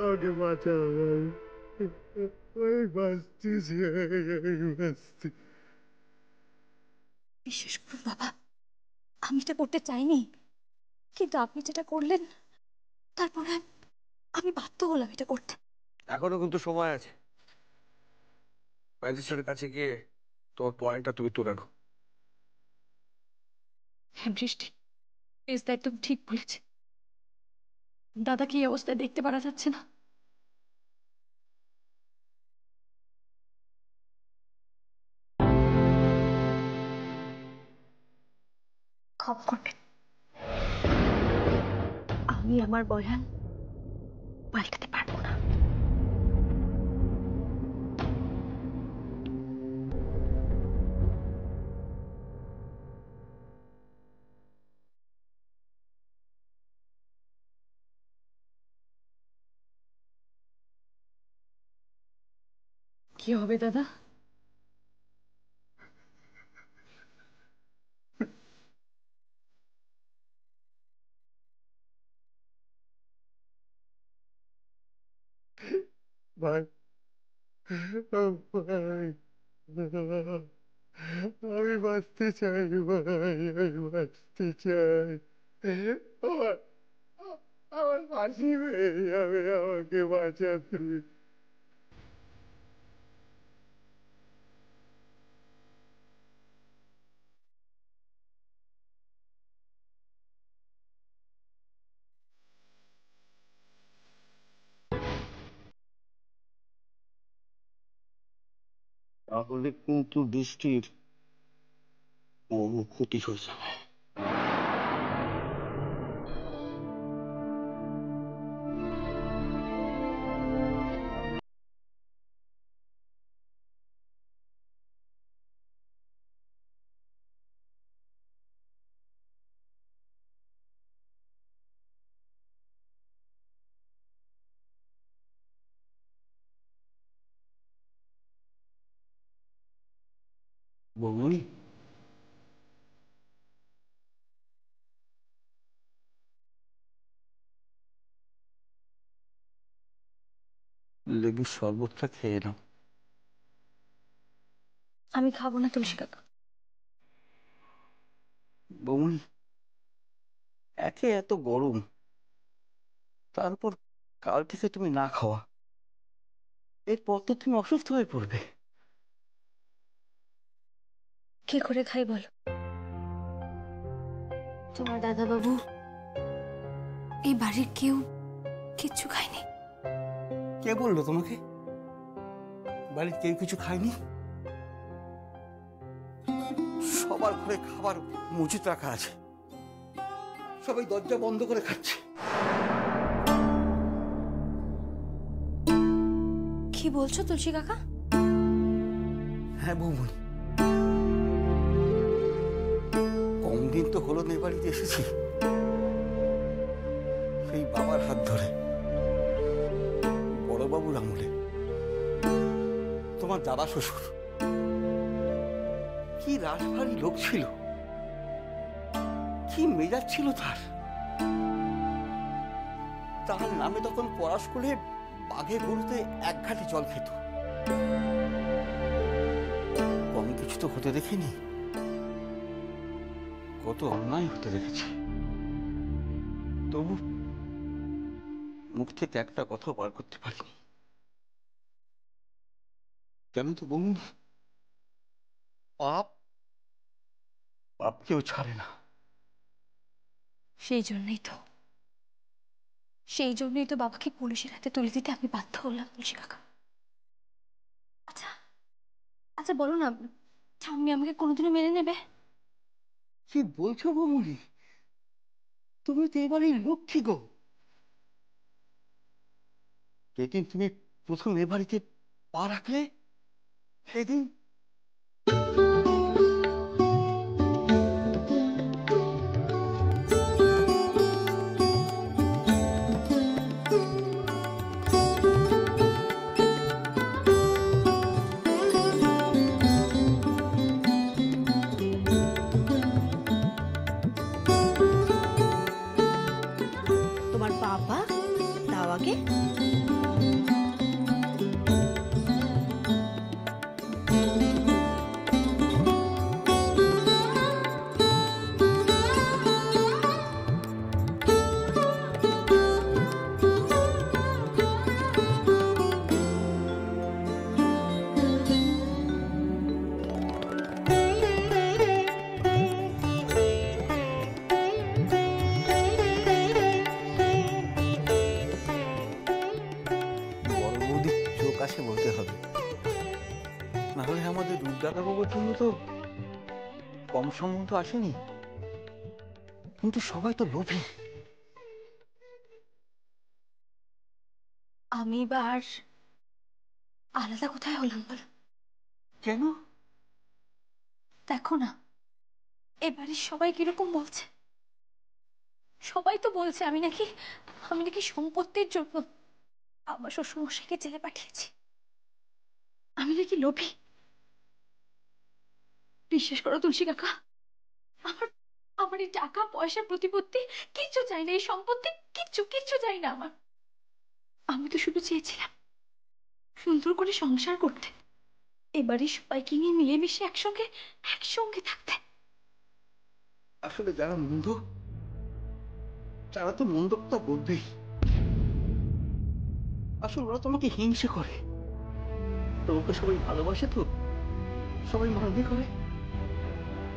আমাকে বাঁচাও ভাই। ওই বাঁচতেছি, ওই বাঁচতে। বিশ্বাস করুন বাবা, আমি এটা করতে চাইনি, কিন্তু আপনি যেটা করলেন তারপরে আমি বাধ্য হলাম এটা করতে। এখনো কিন্তু সময় আছে, ম্যাজিস্ট্রেটের কাছে গিয়ে তোমার পয়েন্টটা তুমি তুলে নাও। হ্যাঁ বৃষ্টি, মেজদা একদম ঠিক বলেছে। দাদা কি এই অবস্থায় দেখতে পারা যাচ্ছে না। ক্ষমা করবেন, আমি আমার বয়ান পাল্টাতে পারবো না। কি হবে দাদা? ভাই, ভাই, আমি বাঁচতে চাই ভাই, আমি বাঁচতে চাই। আমার আমার ফাঁসি হয়ে যাবে, আমাকে বাঁচাতে। তাহলে কিন্তু বৃষ্টির বড় ক্ষতি হয়েছে। বৌমনি, লেবুর শরবতটা খেয়ে নাও। আমি খাবো না তুলসী কাকা। বৌমনি, একে এত গরম, তারপর কাল থেকে তুমি না খাওয়া, এরপর তো তুমি অসুস্থ হয়ে পড়বে। কি করে খাই বলো? তোমার দাদা বাবু, এই বাড়ির কেউ কিচ্ছু খায়নি। কে বললো তোমাকে বাড়ির কেউ কিছু খায়নি? সবার ঘরে খাবার মজুত রাখা আছে, সবাই দরজা বন্ধ করে খাচ্ছে। কি বলছো তুলসী কাকা? হ্যাঁ বৌমনি, কম দিন তো হলো না এ বাড়িতে এসেছি। সেই বাবার হাত ধরে, বড়বাবুর আমলে, তোমার দাদা শ্বশুর কি রাজবাড়ি লোক ছিল, কি মেজাজ ছিল তার। তার নামে তখন পড়াশ করে বাঘে গরুতে এক ঘাটে জল খেত। কম কিছু তো হতে দেখেনি, কত অন্যায় হতে দেখেছি। তবু মুখ থেকে একটা কথা বার করতে পারিনি। কেন তো বলুন, পাপ পাপ কেউ ছাড়ে না। সেই জন্যই তো, সেই জন্যই তো বাবাকে পুলিশের হাতে তুলে দিতে আমি বাধ্য হলাম তুলসী কাকা। আচ্ছা, আচ্ছা বলো না, ঠাম্মি আমাকে কোনোদিনও মেনে নেবে? কি বলছো বৌমনি, তুমি তো এবারে লক্ষ্মী গো। যেদিন তুমি প্রথম এ বাড়িতে পা রাখলে, সেদিন তোমার বাবা, দাও আগে। আসে বলতে হবে, না হলে আমাদের রূপদাদা বাবুর জন্য তো কম সম্বন্ধ আসেনি, কিন্তু সবাই তো লোভী। আমি এবার আলাদা কোথায় হলাম বলো? কেন? দেখো না, এবারে সবাই কিরকম বলছে। সবাই তো বলছে আমি নাকি সম্পত্তির জন্য আমার শ্বশুরমশাইকে জেলে পাঠিয়েছি। আমি নাকি লোভী। বিশ্বাস করো তুলসী কাকা, আমার আমার এই টাকা পয়সা প্রতিপত্তি কিচ্ছু চাই না, এই সম্পত্তি কিচ্ছু কিচ্ছু চাই না আমার। আমি তো শুধু চেয়েছিলাম সুন্দর করে সংসার করতে, এবারে সবাইকে নিয়ে মিলেমিশে একসঙ্গে একসঙ্গে থাকতে। আসলে যারা মন্দ, তারা তো মন্দ কথা বলবেই। আসলে ওরা তোমাকে হিংসে করে, তোমাকে সবাই ভালোবাসে তো, সবাই মানবে করে,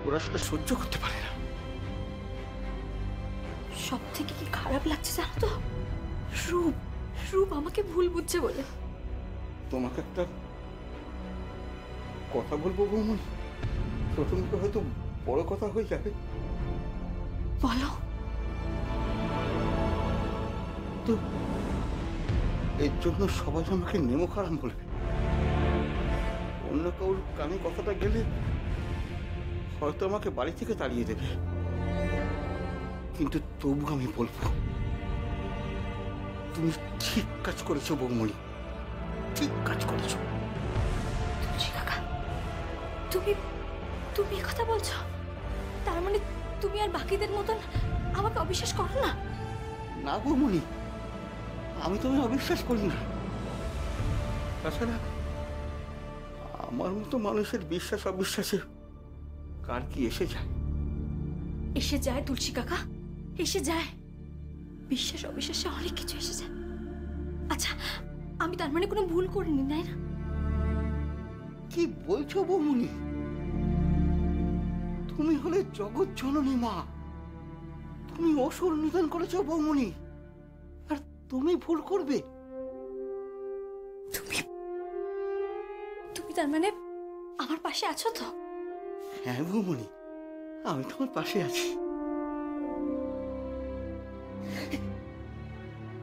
ওরা সেটা সহ্য করতে পারে না। সব থেকে কি খারাপ লাগছে জানো তো, রূপ রূপ আমাকে ভুল বুঝছে বলে। তোমাকে একটা কথা বলবো বৌমনি, প্রথমে হয়তো বড় কথা হয়ে যাবে। বলো। তো এর জন্য সবাই আমাকে নেমো খারাপ বলবে, অন্য কাউর কানে কথাটা গেলে হয়তো আমাকে বাড়ি থেকে তাড়িয়ে দেবে, কিন্তু তবু আমি বলবো, তুমি ঠিক কাজ করেছো বৌমনি, ঠিক কাজ করেছো। তুলসী কাকা, তুমি তুমি কথা বলছো, তার মানে তুমি আর বাকিদের মতন আমাকে অবিশ্বাস করো না? না বৌমনি, আমি তোমায় অবিশ্বাস করি না। তাছাড়া আমার মতো মানুষের বিশ্বাস অবিশ্বাসে কার কি এসে যায়? এসে যায় তুলসী কাকা, এসে যায়। বিশ্বাস অবিশ্বাসে অনেক কিছু এসে যায়। আচ্ছা, আমি তার মানে কোনো ভুল করিনি, তাই না? কি বলছো বৌমনি? তুমি হলে জগৎ জননী মা, তুমি অসুর নিধন করেছো বৌমনি, আর তুমি ভুল করবে? তুমি তুমি তার মানে আমার পাশে আছো তো? হ্যাঁ বৌমনি, আমি তোমার পাশে আছি।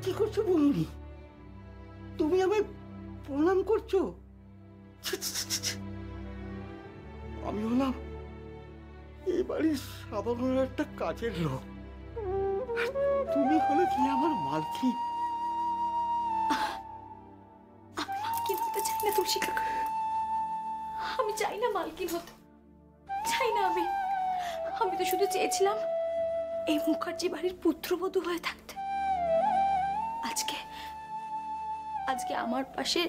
কি করছো বৌমনি? তুমি আমায় প্রণাম করছো? ছি, ছি, ছি, ছি। আমি হলাম এ বাড়ির সাধারণ একটা কাজের লোক, আর তুমি হলে কি আমার মালকিন। আমি মালকিন হতে চাই না তুলসী কাকা, আমি চাই না মালকিন হতে, চাই না। আমি তো শুধু চেয়েছিলাম এই মুখার্জি বাড়ির পুত্রবধূ হয়ে থাকতে। আজকে আজকে আমার পাশে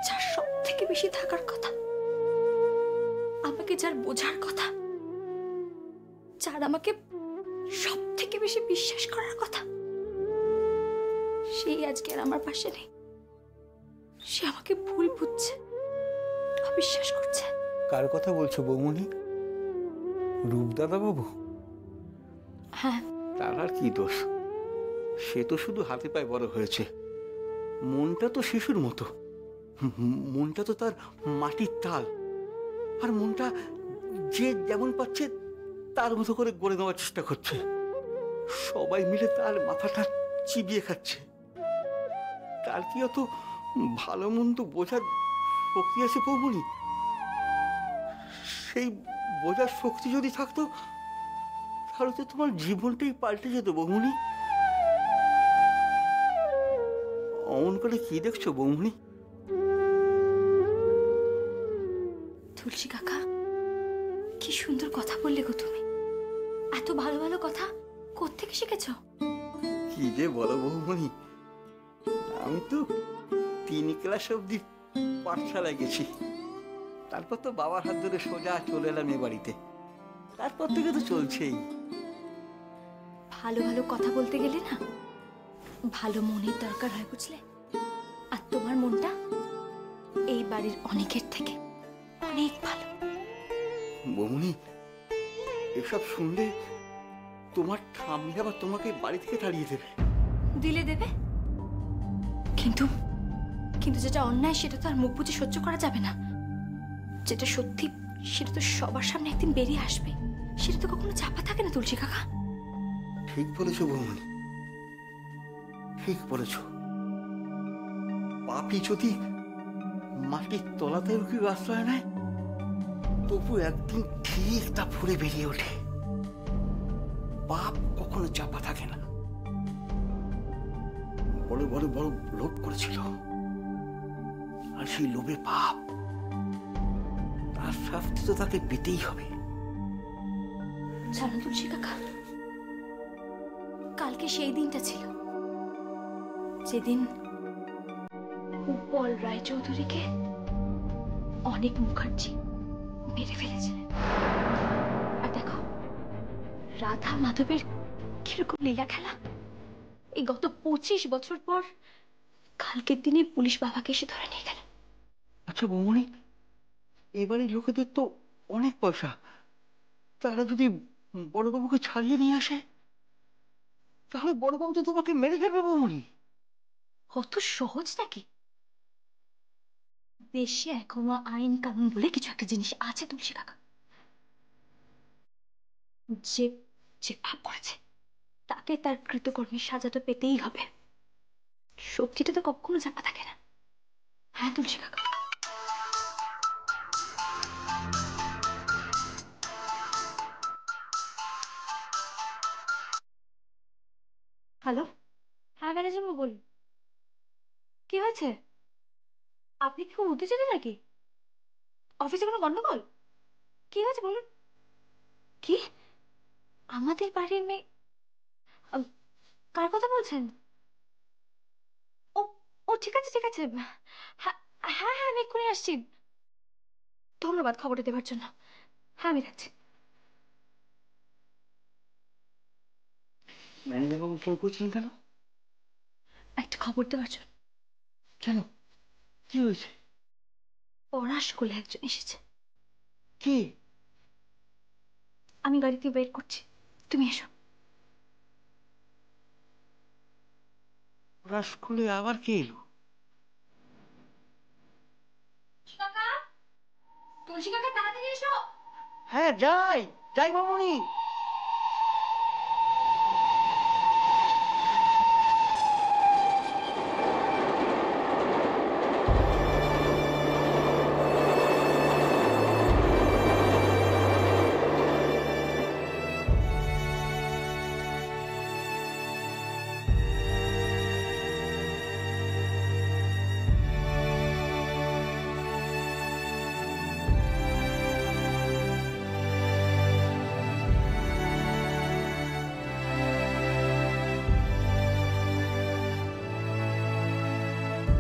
যার সব থেকে বেশি থাকার কথা, আমাকে যার বোঝার কথা, যার আমাকে সব থেকে বেশি বিশ্বাস করার কথা, সেই আজকে আর আমার পাশে নেই। সে আমাকে ভুল বুঝছে, অবিশ্বাস করছে। কার কথা বলছো বৌমনি? রূপদাদা বাবু? হ্যাঁ। তার আর কি দোষ? সে তো শুধু হাতে পায়ে বড় হয়েছে, মনটা তো শিশুর মতো। মনটা তো তার মাটির তাল, আর মনটা যে যেমন পাচ্ছে তার মতো করে গড়ে নেওয়ার চেষ্টা করছে। সবাই মিলে তার মাথাটা চিবিয়ে খাচ্ছে। তার কি অত ভালো মন্দ বোঝার শক্তি আছে বৌমনি? সেই বোঝার শক্তি যদি থাকতো তাহলে তো তোমার জীবনটাই পাল্টে যেত বৌমনি। অমন করে কি দেখছো বৌমনি? তুলসী কাকা, কি সুন্দর কথা বললে গো তুমি। এত ভালো ভালো কথা কোত্থেকে শিখেছ? কি যে বলো বৌমনি, আমি তো 3 ক্লাস অব্দি পাঠশালায় গেছি, তারপর তো বাবার হাত ধরে সোজা চলে এলাম এ বাড়িতে, তারপর থেকে তো চলছেই। ভালো ভালো কথা বলতে গেলে না ভালো মনের দরকার হয়, বুঝলে? আর তোমার মনটা এই বাড়ির অনেকের থেকে অনেক ভালো। বৌমনি, এসব শুনলে তোমার ঠাম্মি আবার তোমাকে বাড়ি থেকে তাড়িয়ে দেবে। দিলে দেবে, কিন্তু কিন্তু যেটা অন্যায় সেটা তো আর মুখ বুজে সহ্য করা যাবে না। যেটা সত্যি সেটা তো সবার সামনে একদিন বেরিয়ে আসবে, সেটা তো কখনো চাপা থাকে না তুলসী কাকা। ঠিক বলেছ বৌমনি, ঠিক বলেছ। পাপি যদি মাটির তলাতেও কি আশ্রয় নেয়, তবু একদিন ঠিক তা ফুরে বেরিয়ে ওঠে। পাপ কখনো চাপা থাকে না। বড় বড় বড় লোভ করেছিল, আর সেই লোভে পাপ, তার শাস্তি তো তাকে পেতেই হবে। জানো তুলসী কাকা, কালকে সেই দিনটা ছিল যেদিন উৎপল রায়চৌধুরীকে অনেক মুখার্জি মেরে ফেলেছিলেন। আর দেখো রাধা মাধবের কিরকম লীলা খেলা। এই গত 25 বছর পর কালকের দিনে পুলিশ বাবাকে এসে ধরে নিয়ে গেল। আচ্ছা বৌমনি, এবারে লোকেদের তো অনেক পয়সা, তারা যদি বড়বাবুকে ছাড়িয়ে নিয়ে আসে, তাহলে বড়বাবু তো তোমাকে মেরে ফেলবে বৌমনি। অত সহজ নাকি? দেশে এখনো আইন কানুন বলে কিছু একটা জিনিস আছে তুলসী কাকা। যে যে পাপ করেছে তাকে তার কৃতকর্মের সাজা তো পেতেই হবে। সত্যিটা তো কখনো চাপা থাকে না। হ্যাঁ তুলসী কাকা। হ্যালো, হ্যাঁ ম্যানেজার বাবু বলুন। কি হয়েছে? আপনি কি খুব উত্তেজিত নাকি? অফিসে কোনো গন্ডগোল? কি হয়েছে বলুন। কি? আমাদের বাড়ির মেয়ে? আম, কার কথা বলছেন? ও ও ঠিক আছে ঠিক আছে। হ্যাঁ হ্যাঁ হ্যাঁ আমি এক্ষুনি আসছি। ধন্যবাদ খবরটা দেওয়ার জন্য। হ্যাঁ আমি যাচ্ছি। ম্যানেজার বাবু ফোন করছেন কেন? একটা খবর দেওয়ার জন্য। কেন, কি হয়েছে? পড়ার স্কুলে একজন এসেছে। কি? আমি গাড়িতে ওয়েট করছি, তুমি এসো। ওরা স্কুলে আবার কে এলো? কাকা, তুলসী কাকা তাড়াতাড়ি এসো। হ্যাঁ যাই যাই মামুনি।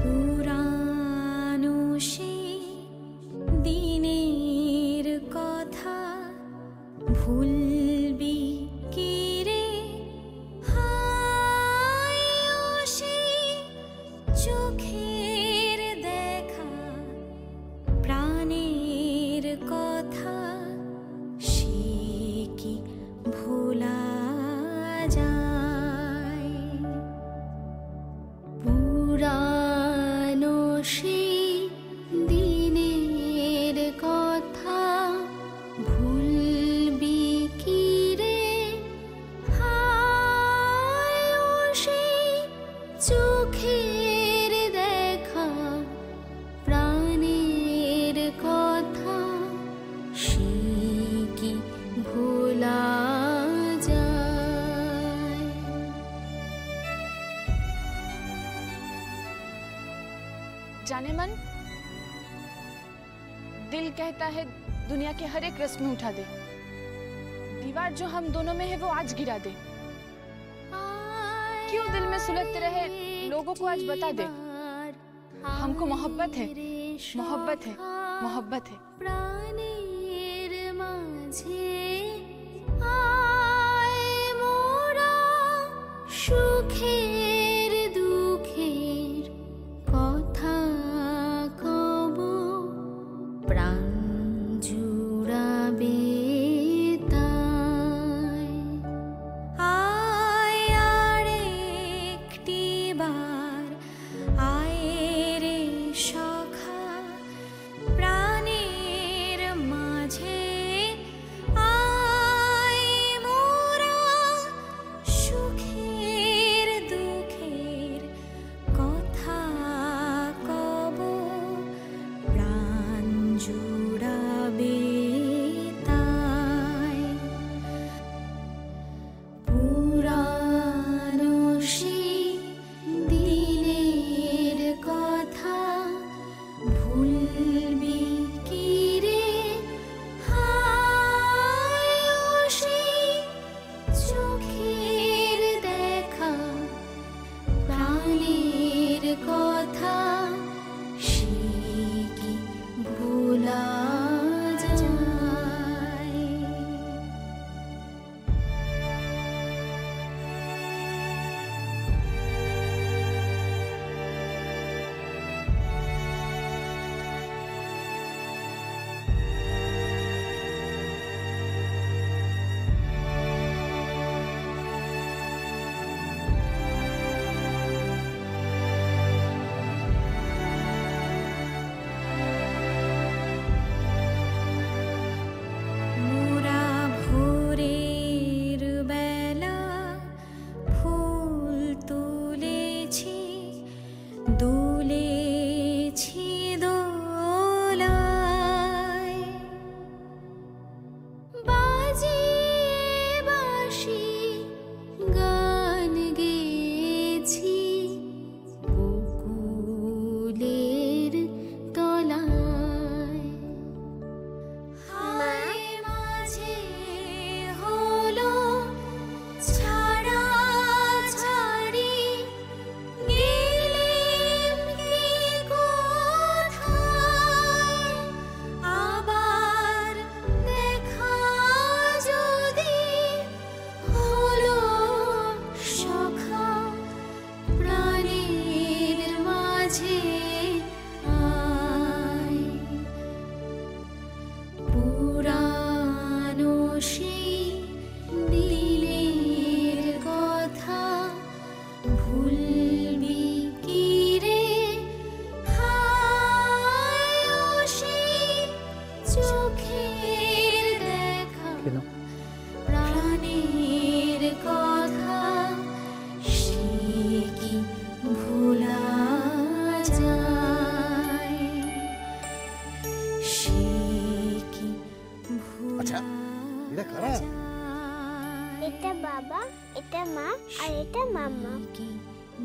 পুরানো সেই দিনের কথা ভুলবি কি রে? হায় ও সেই চোখের দেখা, প্রাণের কথা সে কি ভোলা যায়? পুরানো সেই দিনের কথা ভুলবি কি রে? হায় ও সেই চোখের দেখা, প্রাণের কথা সে কি ভোলা যায়? जाने मन, दिल कहता है दुनिया के हर एक रस्म उठा दे, दीवार जो हम दोनों में है वो आज गिरा दे। क्यों दिल में सुलगते रहे लोगों को आज बता दे, हमको मोहब्बत है, मोहब्बत है, मोहब्बत है। প্রাণের মাঝে আয় মোরা সুখের দুঃখের কথা কব, প্রাণ জুড়াবে তাই। আয় আর একটি বার, আয় রে মাঝে আয় পুরানো সেই দিনের কথা ভুলবি কি রে হায় ও সেই চোখের দেখা প্রাণের কথা সে কি ভোলা যায় সে কি ভোলা এরা কারা? যায় এটা বাবা, এটা মা আর এটা মাম্মা। কি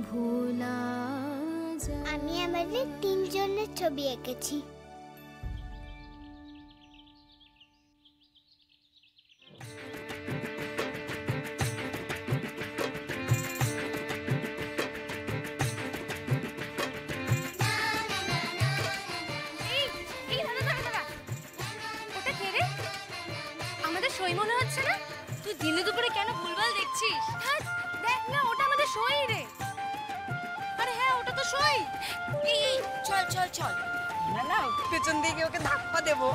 ভোলা যায় আমি আমাদের তিনজনের ছবি এঁকেছি। ওটা কে রে? আমাদের সই মনে হচ্ছে না? তুই দিনে দুপুরে কেন ভুলভাল দেখছিস? হ্যাঁ দেখ না, ওটা আমাদের সই রে। আরে হ্যাঁ, ওটা তো সই। এই চল চল চল, না না পেছন দিকে ওকে ধাক্কা দেবো।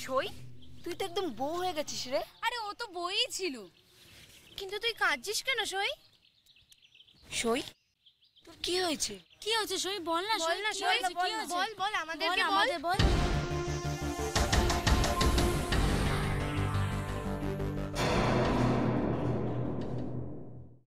সই, তুই তো একদম বউ হয়ে গেছিস রে। আরে ও তো বইই ছিল, কিন্তু তুই কাঁদছিস কেন সই? সই, তোর কি হয়েছে? কি হয়েছে সই? বল না সই, বল না, কি সই, হয়েছে? বল কি না। হয়েছে? বল বল, আমাদেরকে বল। বল।